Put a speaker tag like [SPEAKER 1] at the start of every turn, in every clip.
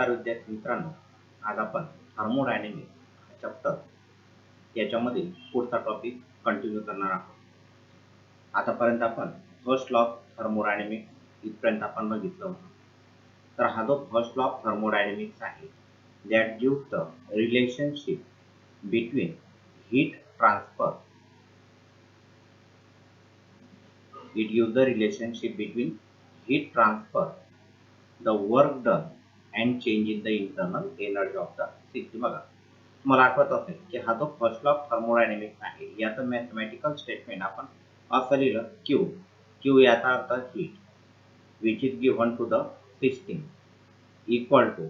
[SPEAKER 1] नमस्कार विद्यार्थी मित्रांनो, आज आपण थर्मोडायनेमिक्स चॅप्टर याच्यामध्ये पुढचा टॉपिक कंटिन्यू करणार आहोत। आतापर्यंत आपण फर्स्ट लॉ ऑफ थर्मोडायनेमिक्स इथपर्यंत आपण बघितलं होतं। तर हा जो फर्स्ट लॉ ऑफ थर्मोडायनेमिक्स आहे that gives the relationship between heat transfer it gives the relationship between heat transfer, the work done and change in the internal energy of the system। बघा तुम्हाला आठवत असेल की हा जो फर्स्ट लॉ ऑफ थर्मोडायनेमिक्स आहे याचं मॅथमॅटिकल स्टेटमेंट आपण असं लिहिलं क्यू याचा अर्थ heat which is given to the system equal to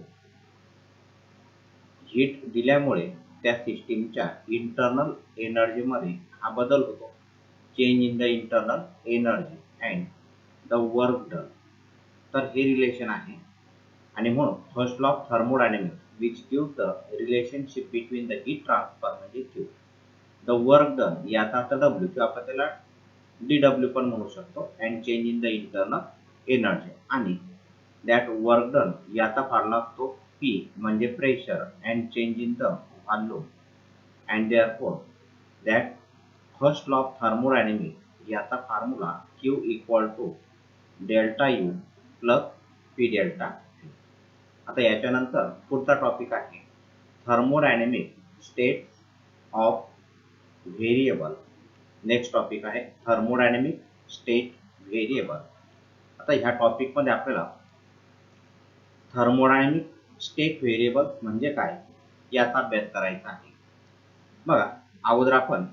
[SPEAKER 1] heat दिल्यामुळे त्या सिस्टीमच्या इंटरनल एनर्जी मध्ये हा बदल होतो, change in the internal energy and the work done. तर हे रिलेशन आहे आणि म्हणून first law of thermodynamics which gives the relationship between the heat transfer म्हणजे क्यू, द वर्क डन याचा अर्थ डब्ल्यू किंवा आपण त्याला डीडब्ल्यू पण म्हणू शकतो, and change in the internal energy आणि दॅट वर्क डन याचा फॉर्म्युला असतो पी म्हणजे pressure and change in the volume and therefore that first law of thermodynamics याचा formula Q equal to delta U plus P delta V. आता याच्यानंतर पुढचा topic आहे thermodynamic state of variable. Next topic आहे thermodynamic state variable. आता ह्या topic मध्ये आपल्याला थर्मोडायनेमिक स्टेट व्हेरिएबल म्हणजे काय याचा अभ्यास करायचा आहे। बघा अगोदर आपण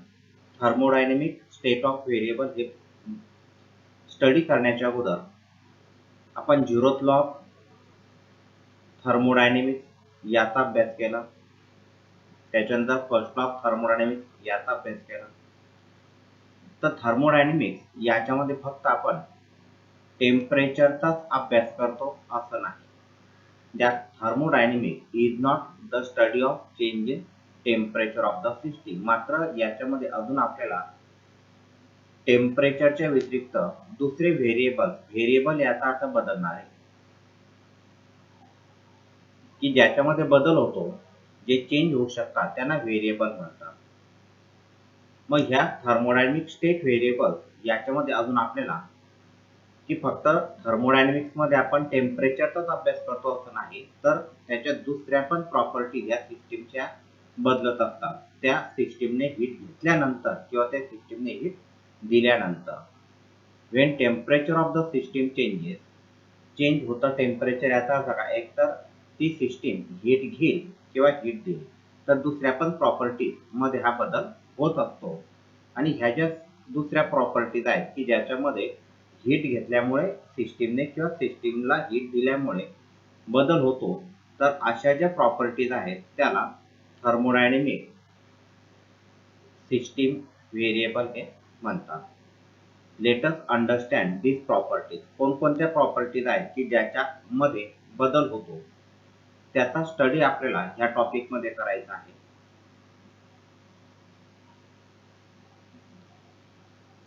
[SPEAKER 1] थर्मोडायनेमिक स्टेट ऑफ व्हेरिएबल हे स्टडी करण्याच्या अगोदर आपण झिरोथ लॉ ऑफ थर्मोडायनेमिक्स याचा अभ्यास केला, त्याच्यानंतर फर्स्ट लॉ ऑफ थर्मोडायनेमिक्स याचा अभ्यास केला। तर थर्मोडायनेमिक्स याच्यामध्ये फक्त आपण टेम्परेचरचाच अभ्यास करतो असं नाही। That thermodynamics is not the study of change in temperature of the system. मात्र याच्यामध्ये अजून आपल्याला टेम्परेचरच्या व्यतिरिक्त दुसरे व्हेरिएबल याचा अर्थ बदलणार आहे की ज्याच्यामध्ये बदल होतो, जे चेंज होऊ शकतात त्यांना व्हेरिएबल म्हणतात। मग ह्या थर्मोडायनेमिक स्टेट व्हेरिएबल याच्यामध्ये अजून आपल्याला की फक्त थर्मोडायनेमिक्स मध्ये आपण टेम्परेचरचाच अभ्यास करतो असं नाही, तर त्याच्या दुसऱ्या पण प्रॉपर्टी या सिस्टीमच्या बदलत असतात त्या सिस्टीमने हीट घेतल्यानंतर किंवा त्या सिस्टीमने हीट दिल्यानंतर। When temperature of the system change होतं टेम्परेचर याचा अर्थ काय, एक तर ती सिस्टीम हीट घेईल किंवा हीट देईल, तर दुसऱ्या पण प्रॉपर्टीज मध्ये हा बदल होत असतो। आणि ह्या ज्या दुसऱ्या प्रॉपर्टीज आहेत की ज्याच्यामध्ये हीट घेतल्यामुळे सिस्टीमने किंवा सिस्टीमला हीट दिल्यामुळे बदल होतो, तर अशा ज्या प्रॉपर्टीज आहेत त्याला थर्मोडायनेमिक सिस्टीम व्हेरिएबल हे म्हणतात। लेट अस अंडरस्टँड दिस प्रॉपर्टीज। कोणकोणत्या प्रॉपर्टीज आहेत की ज्याच्यामध्ये बदल होतो त्याचा स्टडी आपल्याला ह्या टॉपिक मध्ये करायचा आहे।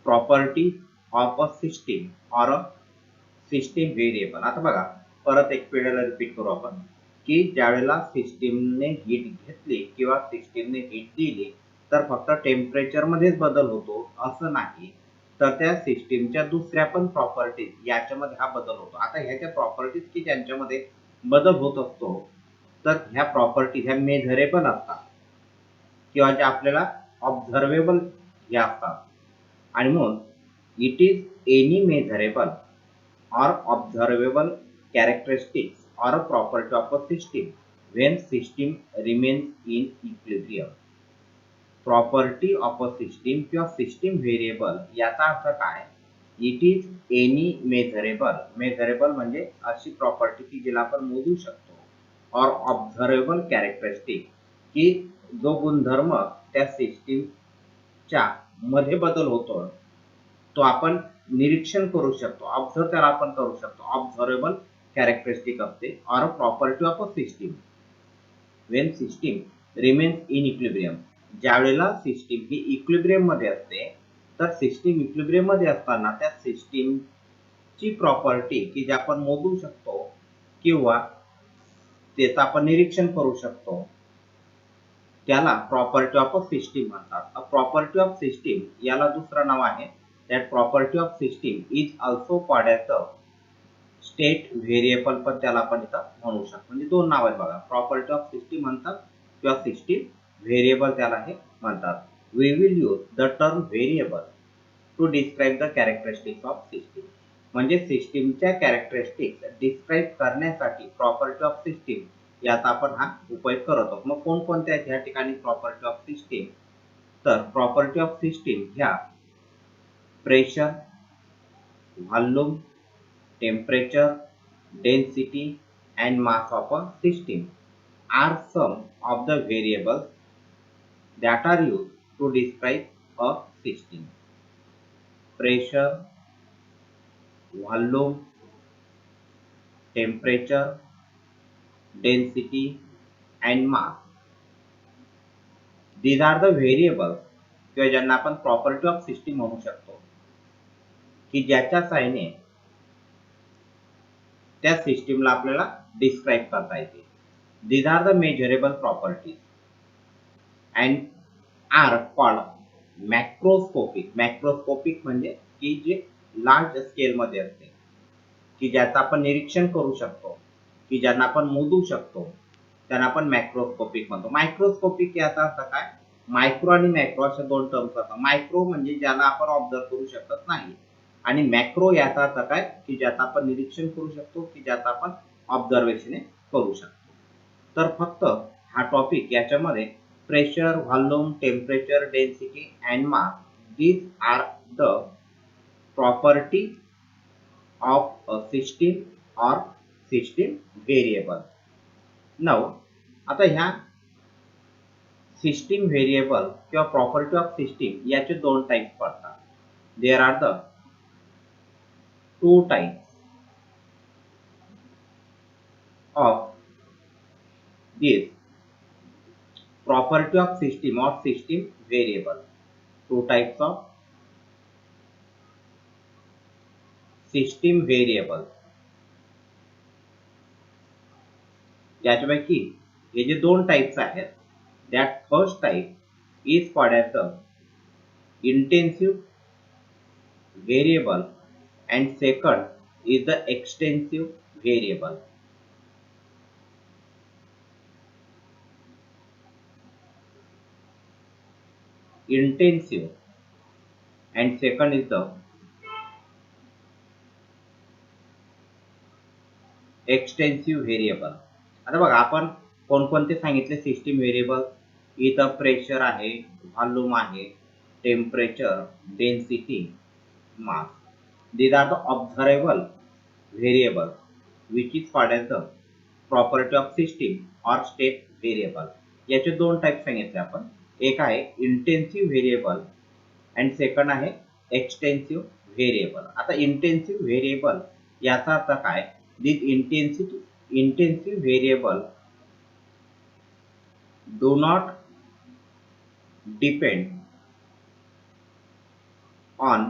[SPEAKER 1] प्रॉपर्टी ऑफ अ सिस्टीम और अ सिस्टीम व्हेरिएबल। आता बघा परत एक वेळेला रिपीट करू आपण की ज्यावेळेला सिस्टीमने हीट घेतली किंवा सिस्टीमने हीट दिली तर फक्त टेम्परेचर मध्येच बदल होतो असं नाही, तर त्या सिस्टीमच्या दुसऱ्या पण प्रॉपर्टीज याच्यामध्ये हा बदल होतो। आता ह्याच्या प्रॉपर्टीज की ज्यांच्यामध्ये बदल होत असतो तर ह्या प्रॉपर्टीज ह्या मेजरेबल असतात किंवा ज्या आपल्याला ऑब्झर्वेबल ह्या असतात। आणि म्हणून it is any measurable or observable characteristics or a property of a system when system remains in equilibrium। property of a system किंवा system variable याचा अर्थ काय, it is any measurable म्हणजे अशी प्रॉपर्टी की जिला आपण मोजू शकतो, or observable characteristic की जो गुणधर्म त्या सिस्टीमच्या मध्ये बदल होतो तो आपण निरीक्षण करू शकतो, ऑब्झर्व त्याला आपण करू शकतो, ऑब्झर्वेबल कॅरेक्टरिस्टिक असते। और property of a system when system remains in equilibrium, ज्यावेळेला सिस्टीम ही इक्विलिब्रियम मध्ये असते, तर सिस्टीम इक्विलिब्रियम मध्ये असताना त्या सिस्टीमची प्रॉपर्टी की जी आपण मोजू शकतो किंवा त्याचं आपण निरीक्षण करू शकतो त्याला प्रॉपर्टी ऑफ अ सिस्टीम म्हणतात. अ प्रॉपर्टी ऑफ सिस्टीम याला दुसरं नाव आहे that property of system is also called as the state variable, पण त्याला आपण इथं म्हणू शकतो. म्हणजे दोन नाव आहेत बघा, प्रॉपर्टी ऑफ सिस्टीम म्हणतात किंवा सिस्टीम व्हेरिएबल त्याला हे म्हणतात. We will use the term variable to describe the characteristics of system. म्हणजे सिस्टीमच्या कॅरेक्टरिस्टिक्स डिस्क्राईब करण्यासाठी प्रॉपर्टी ऑफ सिस्टीम याचा आपण हा उपयोग करत आहोत. मग कोणकोणत्या आहेत ह्या ठिकाणी प्रॉपर्टी ऑफ सिस्टीम? तर प्रॉपर्टी ऑफ सिस्टीम ह्या pressure, volume, temperature, density and mass of a system are some of the variables that are used to describe a system. Pressure, volume, temperature, density and mass. These are the variables किंवा ज्यांना आपण property of system म्हणू शकतो की ज्याच्या सहाय्याने त्या सिस्टीमला आपल्याला डिस्क्राईब करता येते. These are the measurable properties and are called macroscopic. Macroscopic म्हणजे की जे लार्ज स्केल मध्ये असते, की ज्याचं आपण निरीक्षण करू शकतो, की ज्यांना आपण मोजू शकतो, त्यांना आपण मॅक्रोस्कोपिक म्हणतो. मायक्रोस्कोपिक याचा अर्थ काय? मायक्रो आणि मॅक्रो अशा दोन टर्म्स असतात. मायक्रो म्हणजे ज्याला आपण ऑब्झर्व करू शकत नाही आणि मॅक्रो याचा अर्थ काय? की ज्याचं आपण निरीक्षण करू शकतो, की ज्याचं आपण ऑब्झर्वेशन करू शकतो. तर फक्त हा टॉपिक याच्यामध्ये pressure, volume, temperature, density and mass, these are the property of a system or system variable. Now आता ह्या सिस्टीम व्हेरिएबल किंवा प्रॉपर्टी ऑफ सिस्टीम याचे दोन टाइप्स पडतात. There are the two types of this property of system or system variable. Two types of system variable. याच्यापैकी हे जे दोन types आहेत, that first type is called as the intensive variable and second is the extensive variable. Intensive and second is the extensive variable. आता बघा आपण कोणकोणते सांगितले system variable. इथं प्रेशर आहे, व्हॉल्यूम आहे, temperature, density, mass. These are the observable variable which is called as the property of system or state variable. याचे दोन टाइप सांगितले आपण. एक आहे इंटेन्सिव्ह व्हेरिएबल अँड सेकंड आहे एक्सटेन्सिव्ह व्हेरिएबल. आता इंटेन्सिव्ह व्हेरिएबल याचा अर्थ काय? This intensive variable do not depend on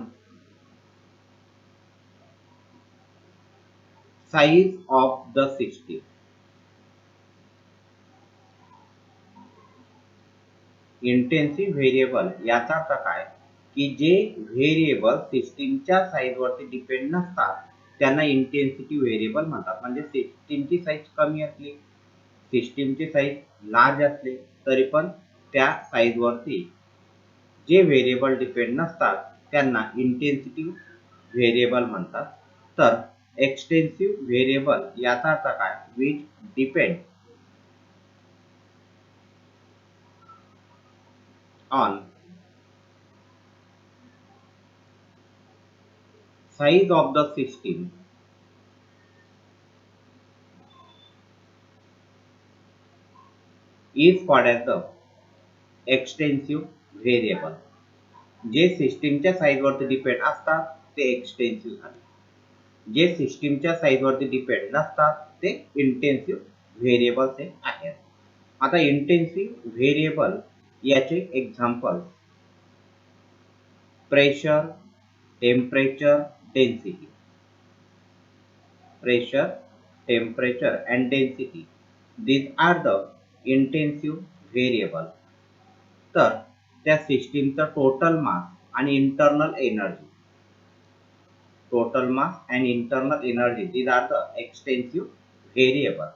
[SPEAKER 1] size of the system. Intensive variable याचा अर्थ काय? की जे व्हेरिएबल सिस्टीमच्या साईजवरती डिपेंड नसतात त्यांना इंटेन्सिटी व्हेरिएबल म्हणतात. म्हणजे सिस्टीमची साईज कमी असली, सिस्टीमची साईज लार्ज असले तरी पण त्या साईजवरती जे व्हेरिएबल डिपेंड नसतात त्यांना इंटेन्सिटी व्हेरिएबल म्हणतात. तर एक्सटेन्सिव्ह व्हेरिएबल याचा अर्थ काय? Which depend on size of the system is called as the extensive variable. जे सिस्टीमच्या साईजवरती डिपेंड असतात ते एक्सटेन्सिव्ह झाले, जे सिस्टीमच्या साईजवरती डिपेंड नसतात ते इंटेन्सिव्ह व्हेरिएबल्स आहेत. आता इंटेन्सिव्ह व्हेरिएबल याचे example pressure, temperature, density. Pressure, temperature and density These are the intensive variable. तर त्या सिस्टीमचा टोटल मास आणि internal energy, total mass and internal energy these are the extensive variable.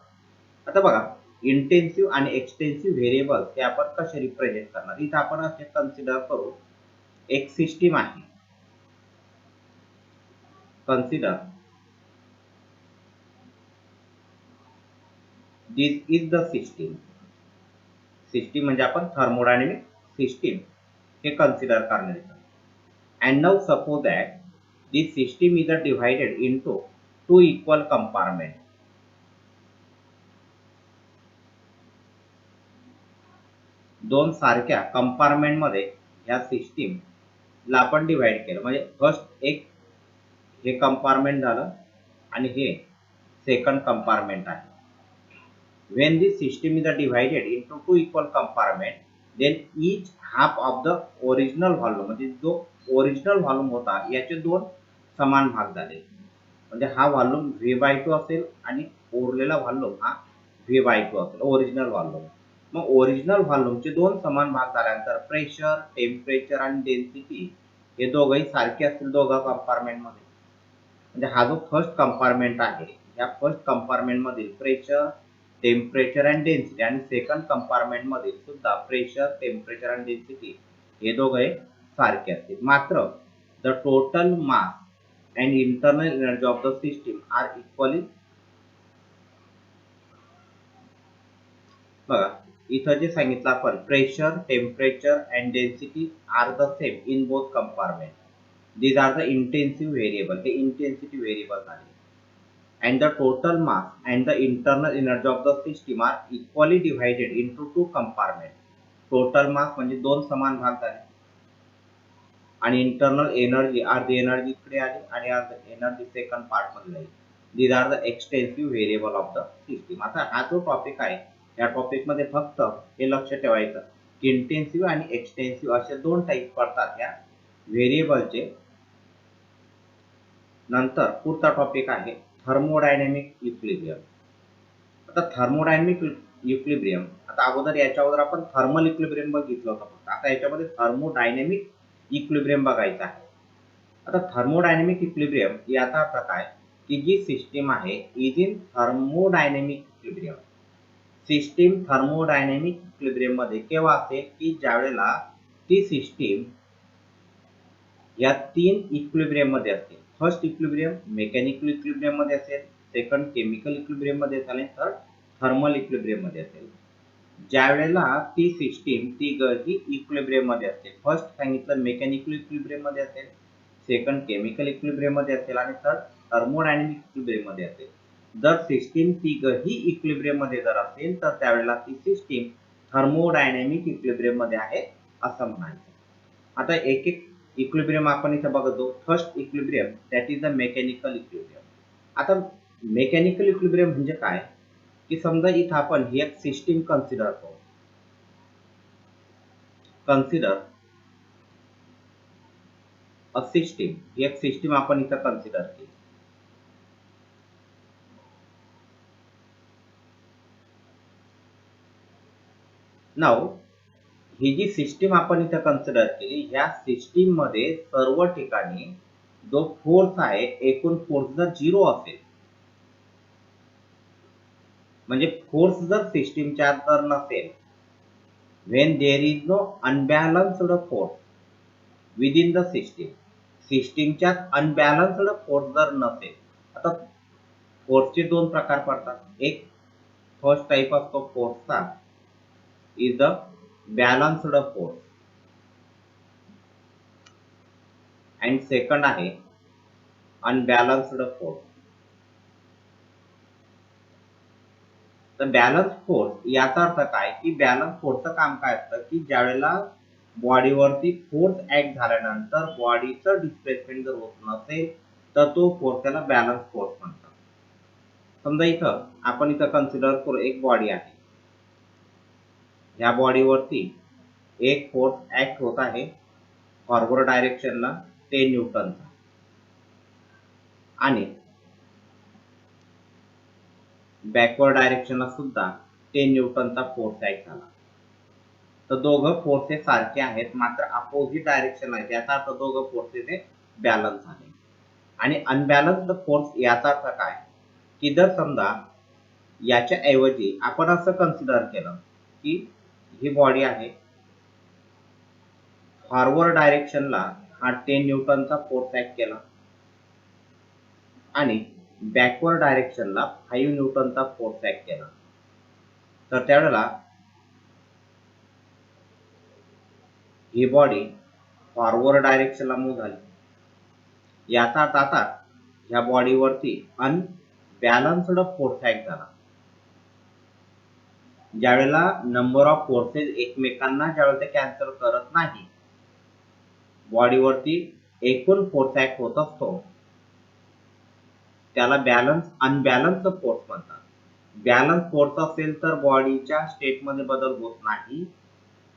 [SPEAKER 1] आता बघा, intensive आणि एक्सटेन्सिव्ह व्हेरिएबल हे आपण कसे रिप्रेझेंट करणार. इथं आपण असे कन्सिडर करू, एक सिस्टीम आहे. Consider this is the system. System म्हणजे आपण थर्मोडायनेमिक सिस्टीम हे कन्सिडर करणार आहे. And now suppose that this system is divided into two equal compartment. दोन सारख्या कंपार्टमेंट मध्ये या सिस्टीमला आपण डिवाइड केलं. म्हणजे फर्स्ट एक हे कंपार्टमेंट झालं आणि हे सेकंड कंपार्टमेंट आहे. When this system is divided into two equal compartment, then each half of the original volume, म्हणजे जो ओरिजिनल व्हॉल्यूम होता याचे दोन समान भाग झाले. म्हणजे हा व्हॉल्यूम V/2 असेल आणि उरलेला व्हॉल्यूम हा V/2 असेल, ओरिजिनल व्हॉल्यूम. मग ओरिजिनल व्हॉल्यूमचे दोन समान भाग झाल्यानंतर प्रेशर, टेम्परेचर आणि डेन्सिटी हे दोघंही सारखे असतील दोघा कंपार्टमेंट मध्ये. म्हणजे हा जो फर्स्ट कंपार्टमेंट आहे, या फर्स्ट कंपार्टमेंट मधील प्रेशर, टेम्परेचर अँड डेन्सिटी आणि सेकंड कंपार्टमेंट मध्ये सुद्धा प्रेशर, टेम्परेचर अँड डेन्सिटी हे दोघे सारखे असतील. मात्र the total mass and internal energy of the system are equally. बघा, इथं जे सांगितलं आपण, pressure, temperature and density are the same in both compartment. These are the intensive variable. हे इंटेन्सिटी व्हेरिएबल आहे. And the total mass and the internal energy of the system are equally divided into two compartments. Total mass म्हणजे दोन समान भाग झाले आणि internal energy, अर्धी energy इकडे आली आणि अर्धी एनर्जी सेकंड पार्ट मध्ये जाईल. These are the extensive variable of the system. आता हा जो टॉपिक आहे, या टॉपिक मध्ये फक्त हे लक्ष ठेवायचं की इंटेन्सिव्ह आणि एक्सटेन्सिव्ह असे दोन टाईप पडतात या व्हेरिएबलचे. नंतर पुढचा टॉपिक आहे थर्मोडायनेमिक इक्विलिब्रियम. आता थर्मोडायनेमिक इक्विलिब्रियम, आता अगोदर याच्या अगोदर आपण थर्मल इक्विलिब्रियम बघितलं होतं फक्त. आता याच्यामध्ये थर्मोडायनेमिक इक्विलिब्रियम बघायचं आहे. आता थर्मोडायनेमिक इक्विलिब्रियम याचा अर्थ काय की जी सिस्टीम आहे is in thermodynamic equilibrium. System thermodynamic equilibrium मध्ये केव्हा असेल की ज्यावेळेला ती सिस्टीम या तीन इक्विलिब्रियम मध्ये असते. फर्स्ट इक्विलिब्रियम मेकॅनिकल इक्विलिब्रियम मध्ये असेल, सेकंड केमिकल इक्विलिब्रियम मध्ये असेल आणि थर्ड थर्मल इक्विलिब्रियम मध्ये असेल. ज्यावेळेला ती सिस्टीम तिघही इक्विलिब्रियम मध्ये असते, फर्स्ट सांगितलं मेकॅनिकल इक्विलिब्रियम मध्ये असेल, सेकंड केमिकल इक्विलिब्रियम मध्ये असेल आणि थर्ड थर्मोडायनेमिक इक्विलिब्रियम मध्ये असेल. जर सिस्टीम तिघही इक्विलिब्रियम मध्ये जर असेल तर त्यावेळेला ती सिस्टीम थर्मोडायनेमिक इक्विलिब्रियम मध्ये आहे असं म्हणायचं. आता एक एक इक्विलिब्रियम आपण इथे बघतो. First equilibrium that is the mechanical equilibrium. आता मेकॅनिकल इक्विलिब्रियम म्हणजे काय की समजा इथं आपण ही एक सिस्टीम कन्सिडर करू. Consider a system. ही एक सिस्टीम आपण इथं कन्सिडर केली. नाउ ही जी सिस्टीम आपण इथं कन्सिडर केली, ह्या सिस्टीम मध्ये सर्व ठिकाणी जो फोर्स आहे, एकूण फोर्स जर 0 असेल, म्हणजे फोर्स जर सिस्टीमच्या तर नसेल, when there is no unbalanced force within the system, सिस्टीमच्या अनबॅलन्स्ड फोर्स जर नसेल. आता फोर्सचे दोन प्रकार पडतात. एक फर्स्ट टाइप असतो फोर्सचा is the balanced force and second आहे अनबॅलन्स्ड फोर्स. तर बॅलन्स फोर्स याचा अर्थ काय की बॅलन्स फोर्सचं काम काय असतं की ज्यावेळेला बॉडीवरती फोर्स ऍक्ट झाल्यानंतर बॉडीचं डिस्प्लेसमेंट जर होत नसेल तर तो फोर्स त्याला बॅलन्स फोर्स म्हणतात. समजा इथं आपण इथं कन्सिडर करू एक बॉडी आहे. या बॉडीवरती एक फोर्स ऍक्ट होत आहे फॉरवर्ड डायरेक्शनला 10 न्यूटनचा आणि बॅकवर्ड डायरेक्शनला सुद्धा 10 न्यूटनचा फोर्स ऍक्ट झाला. तर दोघं फोर्सेस सारखे आहेत मात्र अपोजिट डायरेक्शन आहे, याचा अर्थ दोघं फोर्सेस हे बॅलन्स झाले. आणि अनबॅलन्स्ड फोर्स याचा अर्थ काय की जर समजा याच्या ऐवजी आपण असं कन्सिडर केलं की ही बॉडी आहे, फॉरवर्ड डायरेक्शनला हा 10 न्यूटनचा फोर्स ऍक्ट केला आणि बॅकवर्ड डायरेक्शनला 5 न्यूटनचा फोर्स ऍक्ट केला, तर त्यावेळेला ही बॉडी फॉरवर्ड डायरेक्शनला मूव्ह झाली. याचा अर्थ आता ह्या बॉडीवरती अनबॅलन्स्ड फोर्स ऍक्ट झाला. ज्यावेळेला नंबर ऑफ फोर्सेस एकमेकांना ज्यावेळेला ते कॅन्सल करत नाही, बॉडीवरती एकूण फोर्स ऍक्ट होत असतो, त्याला अनबॅलन्स फोर्स म्हणतात. बॅलन्स फोर्स असेल तर बॉडीच्या स्टेटमध्ये बदल होत नाही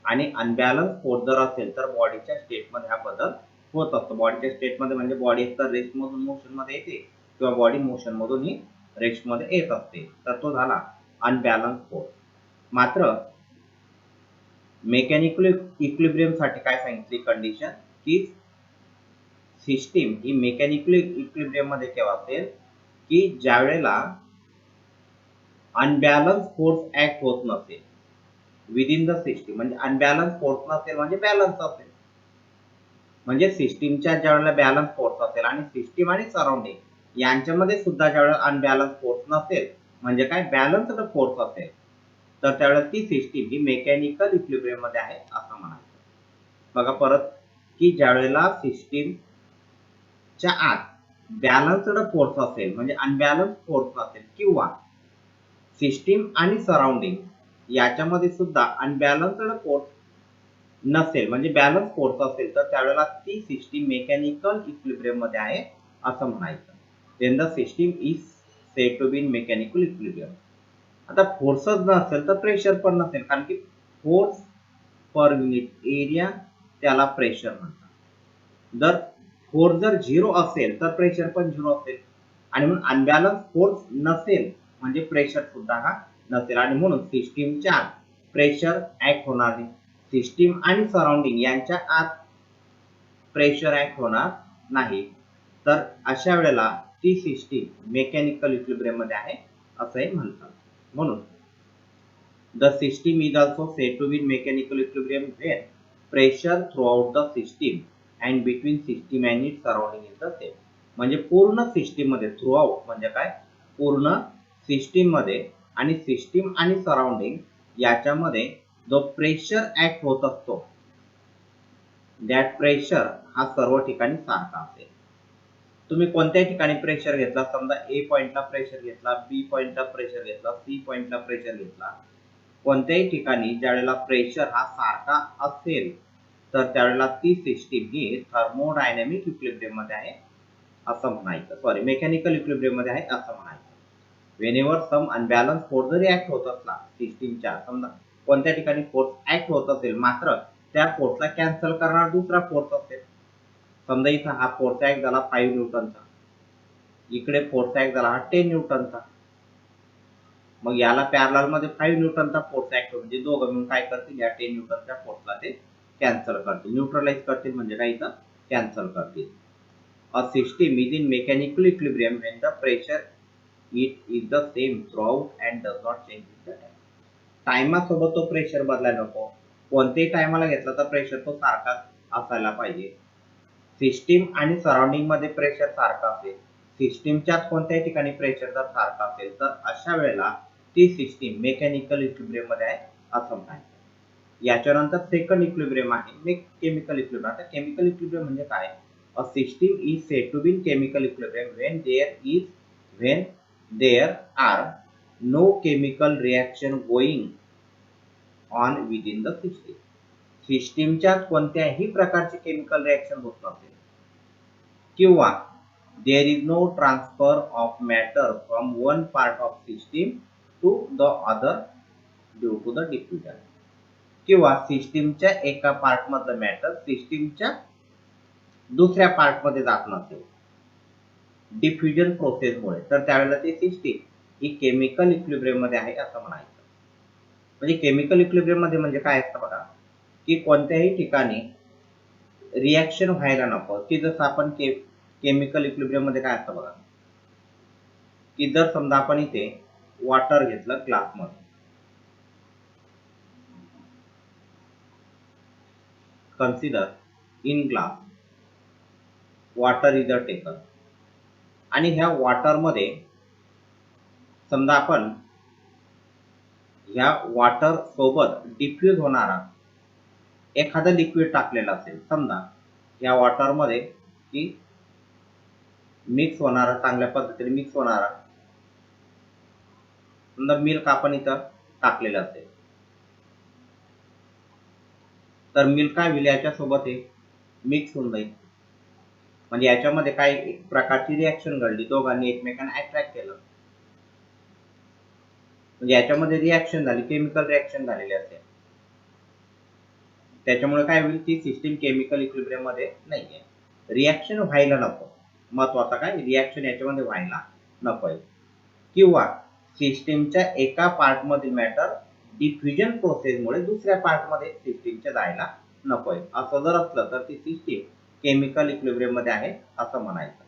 [SPEAKER 1] आणि अनबॅलन्स फोर्स जर असेल तर बॉडीच्या स्टेटमध्ये हा बदल होत असतो. बॉडीच्या स्टेटमध्ये म्हणजे बॉडी एकतर रेस्ट मधून मोशन मध्ये येते किंवा बॉडी मोशन मधून ही रेस्ट मध्ये येत असते, तर तो झाला अनबॅलन्स फोर्स. मात्र मेकॅनिकल इक्विलिब्रियम साठी काय सांगितली कंडिशन की सिस्टीम ही मेकॅनिकल इक्विलिब्रियम मध्ये केव्हा असेल की ज्यावेळेला अनबॅलन्स फोर्स ऍक्ट होत नसेल विदिन द सिस्टीम. म्हणजे अनबॅलन्स फोर्स नसेल म्हणजे बॅलन्स असेल, म्हणजे सिस्टीमच्या ज्यावेळेला बॅलन्स फोर्स असेल आणि सिस्टीम आणि सराउंडिंग यांच्यामध्ये सुद्धा ज्यावेळेला अनबॅलन्स फोर्स नसेल म्हणजे काय बॅलन्स्ड फोर्स असेल, तर त्यावेळेला ती सिस्टीम ही मेकॅनिकल इक्विलिब्रियम मध्ये आहे असं म्हणायचं. बघा परत की ज्यावेळेला सिस्टीमच्या आत बॅलन्स्ड फोर्स असेल म्हणजे अनबॅलन्स फोर्स नसेल किंवा सिस्टीम आणि सराउंडिंग याच्यामध्ये सुद्धा अनबॅलन्स्ड फोर्स नसेल म्हणजे बॅलन्स फोर्स असेल, तर त्यावेळेला ती सिस्टीम मेकॅनिकल इक्विलिब्रियम मध्ये आहे असं म्हणायचं. Then the system is said to be in mechanical equilibrium. आता फोर्सच नसेल तर प्रेशर पण नसेल, कारण की फोर्स पर युनिट एरिया त्याला प्रेशर म्हणतात. जर फोर्स जर 0 असेल तर प्रेशर पण 0 असेल आणि म्हणून अनबॅलन्स फोर्स नसेल म्हणजे प्रेशर सुद्धा हा नसेल आणि म्हणून सिस्टीमच्या प्रेशर ऍक्ट होणार नाही. सिस्टीम आणि सराउंडिंग यांच्या आत प्रेशर ऍक्ट होणार नाही, तर अशा वेळेला ती सिस्टीम मेकॅनिकल इक्विलिब्रियम मध्ये आहे असंही म्हणतात. म्हणून the system is also said to be in mechanical equilibrium when pressure throughout the system and between system and its surrounding is the same. म्हणजे पूर्ण सिस्टीम मध्ये थ्रूआउट म्हणजे काय पूर्ण सिस्टीम मध्ये आणि सिस्टीम आणि सराउंडिंग याच्यामध्ये जो प्रेशर ऍक्ट होत असतो दॅट प्रेशर हा सर्व ठिकाणी सारखा असेल. तुम्ही कोणत्याही ठिकाणी प्रेशर घेतला, समजा ए पॉइंटला प्रेशर घेतला, बी पॉइंटला प्रेशर घेतला, सी पॉइंटला प्रेशर घेतला, कोणत्याही ठिकाणी ज्यावेळेला प्रेशर हा सारखा असेल तर त्यावेळेला ती सिस्टीम ही थर्मोडायनॅमिक इक्विलिब्रियम मध्ये आहे असं म्हणायचं, सॉरी मेकॅनिकल इक्विलिब्रियम मध्ये आहे असं म्हणायचं. व्हेनेवर सम अनबॅलन्स फोर्स जरी ऍक्ट होत असला सिस्टीमच्या, समजा कोणत्या ठिकाणी फोर्स ऍक्ट होत असेल मात्र त्या फोर्सला कॅन्सल करणारा दुसरा फोर्स असेल, समजा इथं हा फोर्स ऍक्ट झाला 5 न्यूटनचा, इकडे फोर्स ऍक्ट झाला हा 10 न्यूटनचा, मग याला पॅरलल मध्ये 5 न्यूटनचा फोर्स ऍक्ट होतो, म्हणजे दोघं मिळून काय करतील या 10 न्यूटनच्या फोर्सला ते कॅन्सल करतील, न्यूट्रलाइज करतील म्हणजे काय इथं कॅन्सल करतील. A system is in mechanical equilibrium when the pressure it is the same throughout and does not change with the time. टाइमासोबत तो प्रेशर बदलायला नको, कोणत्याही टायमाला घेतला तर प्रेशर तो सारखाच असायला पाहिजे. सिस्टीम आणि सराउंडिंग मध्ये प्रेशर सारखा असेल, सिस्टीमच्याच कोणत्याही ठिकाणी प्रेशर जर सारखा असेल तर अशा वेळेला ती सिस्टीम मेकॅनिकल इक्विलिब्रियम मध्ये आहे असं म्हणायचं. याच्यानंतर सेकंड इक्विलिब्रियम आहे केमिकल इक्विलिब्रियम. आता केमिकल इक्विलिब्रियम म्हणजे काय, a system is said to be in chemical equilibrium when there are no chemical reaction going on within the system. सिस्टीमच्या कोणत्याही प्रकारचे केमिकल रिएक्शन होत नसेल किंवा there is no transfer of matter from one part of system to the other due to the diffusion. किंवा सिस्टीमच्या एका part मधलं मॅटर सिस्टीमच्या दुसऱ्या पार्ट मध्ये जात नसेल डिफ्युजन प्रोसेस मुळे, तर त्यावेळेला ती सिस्टीम ही केमिकल इक्विलिब्रियम मध्ये आहे असं म्हणायचं. म्हणजे केमिकल इक्विलिब्रियम मध्ये म्हणजे काय असतं बघा, की कोणत्याही ठिकाणी रिॲक्शन व्हायला नको, की जसं आपण केमिकल इक्विलिब्रियम मध्ये काय असतं बघा, की जर समजा आपण इथे वॉटर घेतलं ग्लासमध्ये, consider in glass water is a taken, आणि ह्या वॉटर मध्ये समजा आपण ह्या वॉटर सोबत डिफ्यूज होणारा एखादा लिक्विड टाकलेला असेल, समजा या वॉटर मध्ये की मिक्स होणारा, चांगल्या पद्धतीने मिक्स होणारा समजा मिल्क आपण इथं टाकलेलं असेल, तर मिल्क काय होईल, याच्यासोबत हे मिक्स होऊन जाईल. म्हणजे याच्यामध्ये काय एक प्रकारची रिॲक्शन घडली, दोघांनी एकमेकांना अट्रॅक्ट केलं, म्हणजे याच्यामध्ये रिॲक्शन झाली, केमिकल रिॲक्शन झालेली असेल. त्याच्यामुळे काय होईल, ती सिस्टीम केमिकल इक्विलिब्रियम मध्ये नाहीये. रिॲक्शन व्हायला नको, महत्वाचा काय, रिॲक्शन याच्यामध्ये व्हायला नकोय. किंवा सिस्टीमच्या एका पार्ट मधील मॅटर डिफ्युजन प्रोसेसमुळे दुसऱ्या पार्ट मध्ये सिस्टीमच्या जायला नकोय. असं जर असलं तर ती सिस्टीम केमिकल इक्विलिब्रियम मध्ये आहे असं म्हणायचं.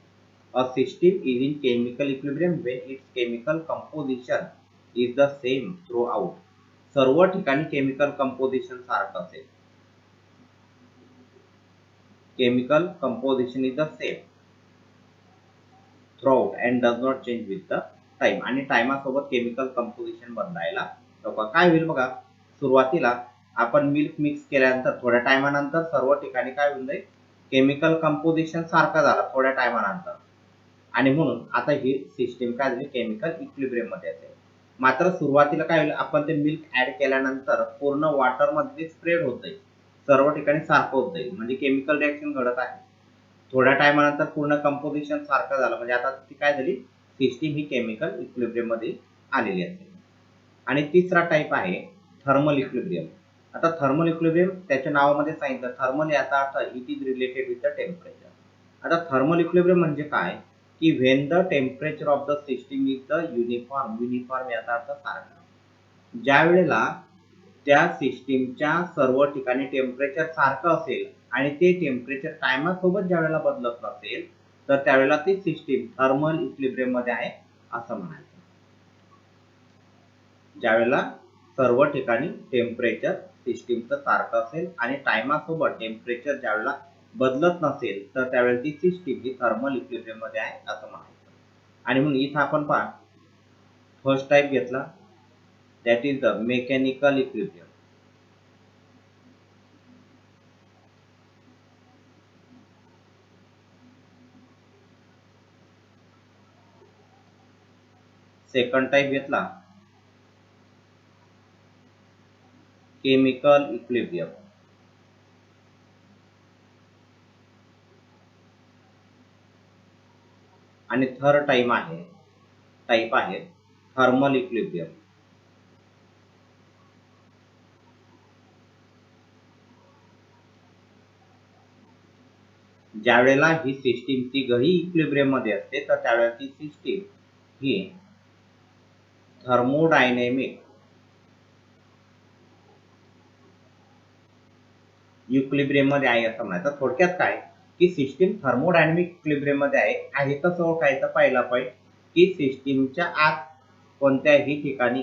[SPEAKER 1] A system is in chemical equilibrium when its chemical composition is the same throughout. सर्व ठिकाणी केमिकल कंपोजिशन सारखं असेल, chemical composition is the same throughout and does not change with the time. आणि टाइमासोबत केमिकल कंपोजिशन बदलायला नको. काय होईल बघा, सुरुवातीला आपण मिल्क मिक्स केल्यानंतर थोड्या टायमानंतर सर्व ठिकाणी काय होऊन जाईल, केमिकल कंपोजिशन सारखा झाला थोड्या टायमानंतर, आणि म्हणून आता ही सिस्टीम काय झाली, केमिकल इक्विलिब्रियम मध्ये असेल. मात्र सुरुवातीला काय होईल, आपण ते मिल्क ऍड केल्यानंतर पूर्ण वॉटर मध्ये स्प्रेड होत जाईल, सर्व ठिकाणी सारखं होत जाईल, म्हणजे केमिकल रिॲक्शन घडत आहे. थोड्या टायमानंतर पूर्ण कंपोजिशन सारखं झालं, म्हणजे आता ती काय झाली, सिस्टीम ही केमिकल इक्विलिब्रियम मध्ये आलेली असेल. आणि तिसरा टाइप आहे थर्मल इक्विलिब्रियम. आता थर्मल इक्विलिब्रियम त्याच्या नावामध्ये सांगितलं, थर्मल याचा earth it is related with the temperature. आता थर्मल इक्विलिब्रियम म्हणजे काय, की when the temperature of the system is the uniform. Uniform याचा अर्थ सारखा. ज्या वेळेला त्या सिस्टीमच्या सर्व ठिकाणी टेम्परेचर सारखं असेल आणि ते टेम्परेचर टायमासोबत ज्या वेळेला बदलत नसेल, तर त्यावेळेला ती सिस्टीम थर्मल इक्विलिब्रियम मध्ये आहे असं म्हणायचं. ज्यावेळेला सर्व ठिकाणी टेम्परेचर सिस्टीमचं सारखं असेल आणि टायमासोबत टेम्परेचर ज्यावेळेला बदलत नसेल, तर त्यावेळेला ती सिस्टीम ही थर्मल इक्विलिब्रियम मध्ये आहे असं म्हणायचं. आणि म्हणून इथं आपण पहा, फर्स्ट टाइप घेतला, that is the mechanical equilibrium. Second type घेतला, केमिकल इक्विलिब्रियम. आणि थर्ड टाइप आहे थर्मल इक्विलिब्रियम. ज्या वेळेला ही सिस्टीम तिघही इक्विलिब्रियम मध्ये असते, तर त्यावेळेला ती सिस्टीम ही थर्मोडायनेमिक इक्विलिब्रियम मध्ये आहे असं म्हणायचं. थोडक्यात काय, की सिस्टीम थर्मोडायनेमिक इक्विलिब्रियम मध्ये आहे कसं ओळखायचं, पहिला पॉईंट, की सिस्टीमच्या आत कोणत्याही ठिकाणी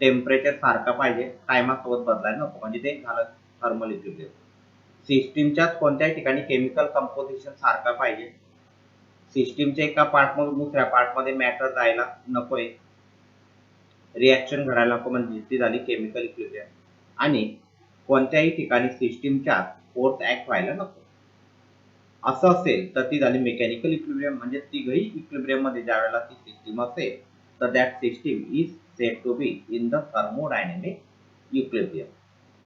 [SPEAKER 1] टेम्परेचर सारखं पाहिजे, टायमासोबत बदलायला नको, म्हणजे ते झालं थर्मल इक्विलिब्रियम. सिस्टीमच्या कोणत्याही ठिकाणी केमिकल कंपोजिशन सारखं पाहिजे, सिस्टीमच्या एका पार्ट मधून दुसऱ्या पार्ट मध्ये मॅटर जायला नकोय, रिॲक्शन घडायला नको, म्हणजे ती झाली केमिकल इक्विलिब्रियम. आणि कोणत्याही ठिकाणी सिस्टीमच्या फोर्स ऍक्ट व्हायला नको, असं असेल तर ती झाली मेकॅनिकल इक्विलिब्रियम. म्हणजे तिघही इक्विलिब्रियम मध्ये ज्या वेळेला ती सिस्टीम असेल, तर that system is said to be in the thermodynamic equilibrium.